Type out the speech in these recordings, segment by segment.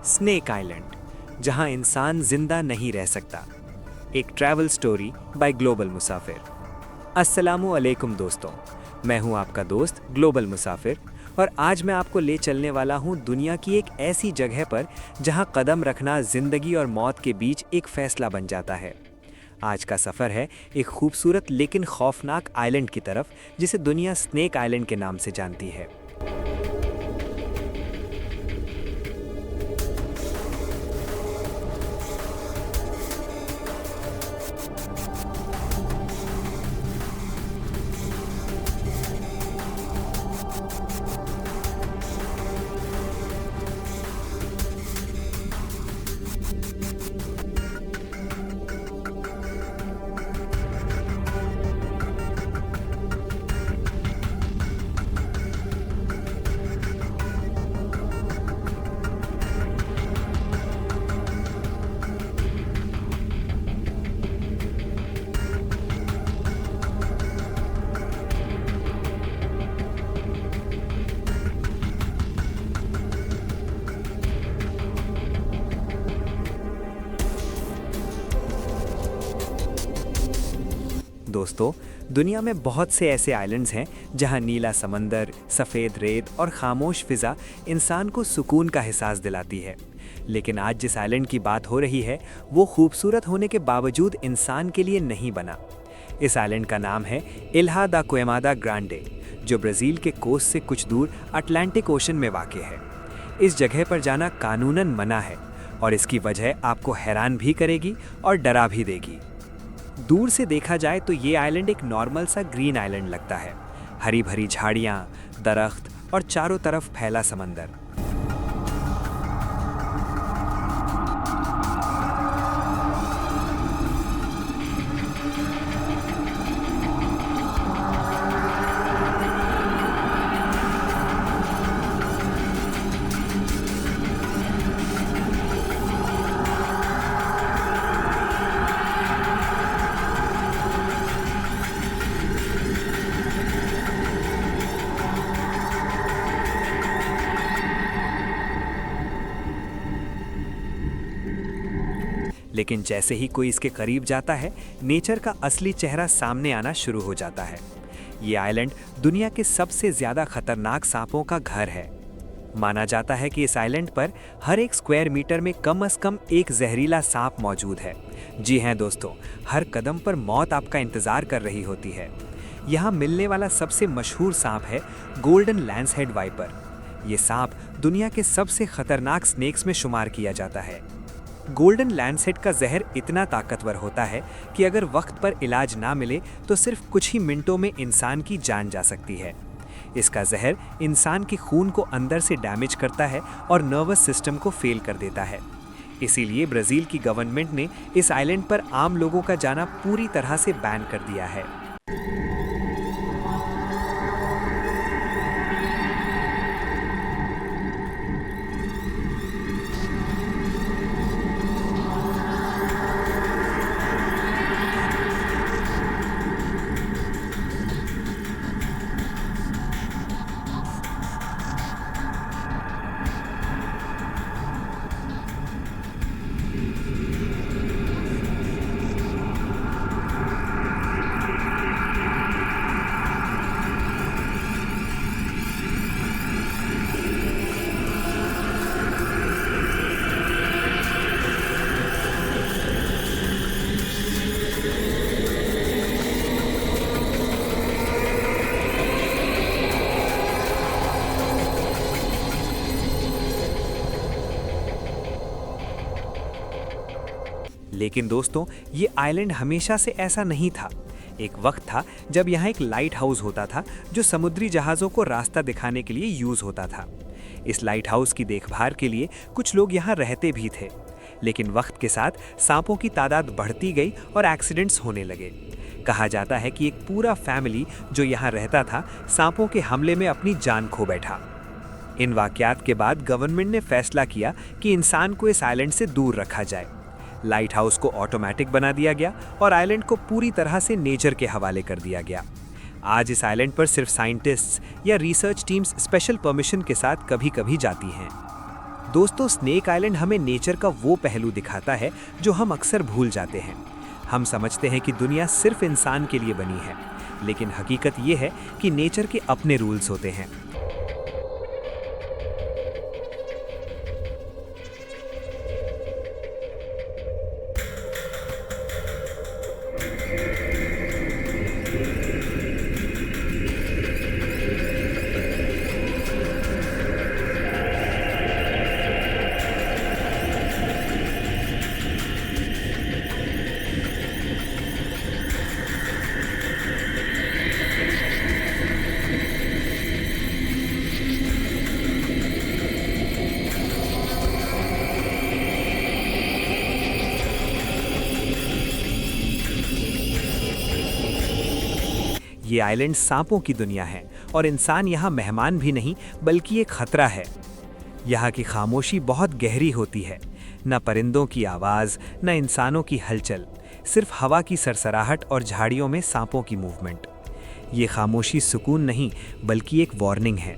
Snake island, जहां इंसान जिंदा नहीं रह सकता। एक ट्रैवल स्टोरी बाय ग्लोबल मुसाफिर। अस्सलामु अलैकुम दोस्तों, मैं हूं आपका दोस्त ग्लोबल मुसाफिर और आज मैं आपको ले चलने वाला हूं दुनिया की एक ऐसी जगह पर जहां कदम रखना जिंदगी और मौत के बीच एक फैसला बन जाता है। आज का सफ़र है एक खूबसूरत लेकिन खौफनाक आइलैंड की तरफ, जिसे दुनिया स्नेक आइलैंड के नाम से जानती है। दोस्तों, दुनिया में बहुत से ऐसे आइलैंड्स हैं जहां नीला समंदर, सफ़ेद रेत और खामोश फिज़ा इंसान को सुकून का एहसास दिलाती है। लेकिन आज जिस आइलैंड की बात हो रही है वो खूबसूरत होने के बावजूद इंसान के लिए नहीं बना। इस आइलैंड का नाम है इल्हा दा क्वेमादा ग्रांडे, जो ब्राज़ील के कोस्ट से कुछ दूर अटलांटिक ओशन में वाक़ है। इस जगह पर जाना कानूनन मना है और इसकी वजह आपको हैरान भी करेगी और डरा भी देगी। दूर से देखा जाए तो ये आइलैंड एक नॉर्मल सा ग्रीन आइलैंड लगता है। हरी भरी झाड़ियाँ, दरख्त और चारों तरफ फैला समंदर। लेकिन जैसे ही कोई इसके करीब जाता है, नेचर का असली चेहरा सामने आना शुरू हो जाता है। ये आइलैंड दुनिया के सबसे ज़्यादा खतरनाक सांपों का घर है। माना जाता है कि इस आइलैंड पर हर एक स्क्वायर मीटर में कम से कम एक जहरीला सांप मौजूद है। जी हैं दोस्तों, हर कदम पर मौत आपका इंतज़ार कर रही होती है। यहाँ मिलने वाला सबसे मशहूर सांप है गोल्डन लैंसहेड वाइपर। ये सांप दुनिया के सबसे खतरनाक स्नेक्स में शुमार किया जाता है। गोल्डन लैंसहेड का जहर इतना ताकतवर होता है कि अगर वक्त पर इलाज ना मिले तो सिर्फ कुछ ही मिनटों में इंसान की जान जा सकती है। इसका जहर इंसान के खून को अंदर से डैमेज करता है और नर्वस सिस्टम को फेल कर देता है। इसीलिए ब्राज़ील की गवर्नमेंट ने इस आइलैंड पर आम लोगों का जाना पूरी तरह से बैन कर दिया है। लेकिन दोस्तों, ये आइलैंड हमेशा से ऐसा नहीं था। एक वक्त था जब यहाँ एक लाइट हाउस होता था जो समुद्री जहाज़ों को रास्ता दिखाने के लिए यूज़ होता था। इस लाइट हाउस की देखभाल के लिए कुछ लोग यहाँ रहते भी थे। लेकिन वक्त के साथ सांपों की तादाद बढ़ती गई और एक्सीडेंट्स होने लगे। कहा जाता है कि एक पूरा फैमिली जो यहाँ रहता था, सांपों के हमले में अपनी जान खो बैठा। इन वाक़यात के बाद गवर्नमेंट ने फैसला किया कि इंसान को इस आइलैंड से दूर रखा जाए। लाइट हाउस को ऑटोमेटिक बना दिया गया और आइलैंड को पूरी तरह से नेचर के हवाले कर दिया गया। आज इस आइलैंड पर सिर्फ साइंटिस्ट्स या रिसर्च टीम्स स्पेशल परमिशन के साथ कभी-कभी जाती हैं। दोस्तों, स्नेक आइलैंड हमें नेचर का वो पहलू दिखाता है जो हम अक्सर भूल जाते हैं। हम समझते हैं कि दुनिया सिर्फ इंसान के लिए बनी है, लेकिन हकीकत ये है कि नेचर के अपने रूल्स होते हैं। ये आइलैंड सांपों की दुनिया है और इंसान यहाँ मेहमान भी नहीं बल्कि एक खतरा है। यहाँ की खामोशी बहुत गहरी होती है। न परिंदों की आवाज़, न इंसानों की हलचल, सिर्फ हवा की सरसराहट और झाड़ियों में सांपों की मूवमेंट। ये खामोशी सुकून नहीं बल्कि एक वार्निंग है।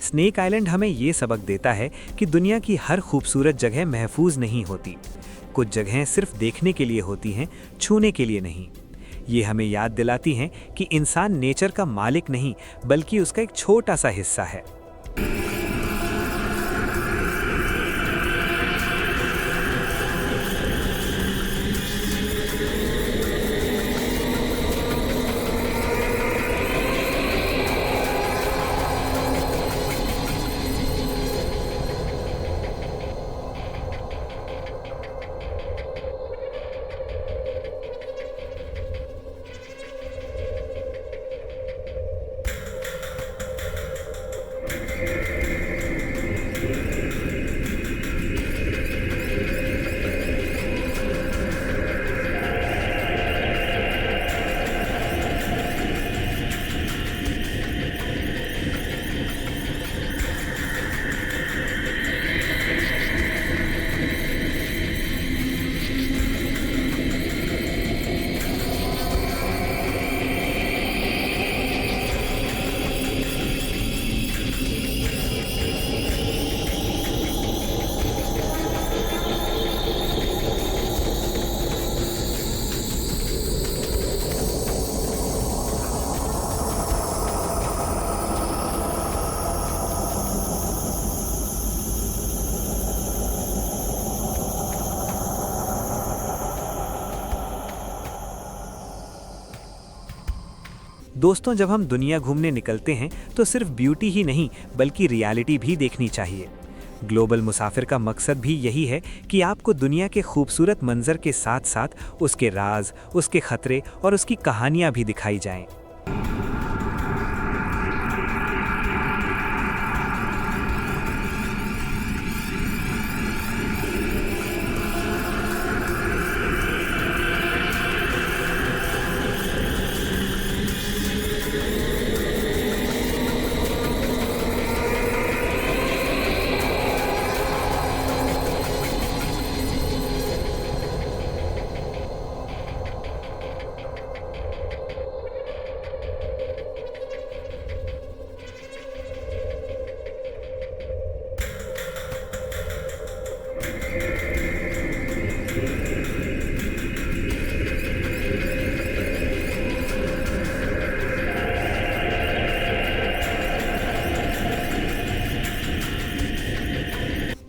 स्नेक आइलैंड हमें ये सबक देता है कि दुनिया की हर खूबसूरत जगह महफूज नहीं होती। कुछ जगहें सिर्फ देखने के लिए होती हैं, छूने के लिए नहीं। ये हमें याद दिलाती हैं कि इंसान नेचर का मालिक नहीं बल्कि उसका एक छोटा सा हिस्सा है। दोस्तों, जब हम दुनिया घूमने निकलते हैं तो सिर्फ ब्यूटी ही नहीं बल्कि रियलिटी भी देखनी चाहिए। ग्लोबल मुसाफिर का मकसद भी यही है कि आपको दुनिया के खूबसूरत मंजर के साथ साथ उसके राज, उसके खतरे और उसकी कहानियां भी दिखाई जाएं।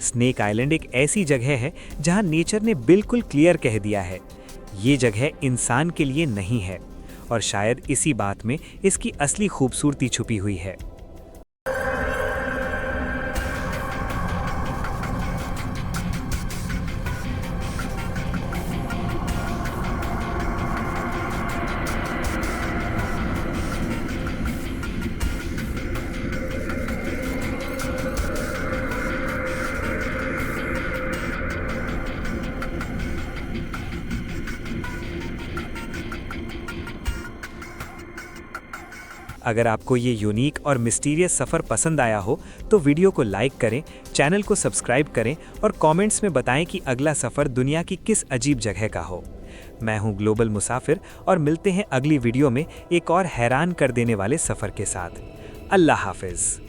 स्नेक आइलैंड एक ऐसी जगह है जहां नेचर ने बिल्कुल क्लियर कह दिया है, ये जगह इंसान के लिए नहीं है, और शायद इसी बात में इसकी असली खूबसूरती छुपी हुई है। अगर आपको ये यूनिक और मिस्टीरियस सफ़र पसंद आया हो तो वीडियो को लाइक करें, चैनल को सब्सक्राइब करें और कमेंट्स में बताएं कि अगला सफ़र दुनिया की किस अजीब जगह का हो। मैं हूं ग्लोबल मुसाफिर और मिलते हैं अगली वीडियो में एक और हैरान कर देने वाले सफ़र के साथ। अल्लाह हाफिज़।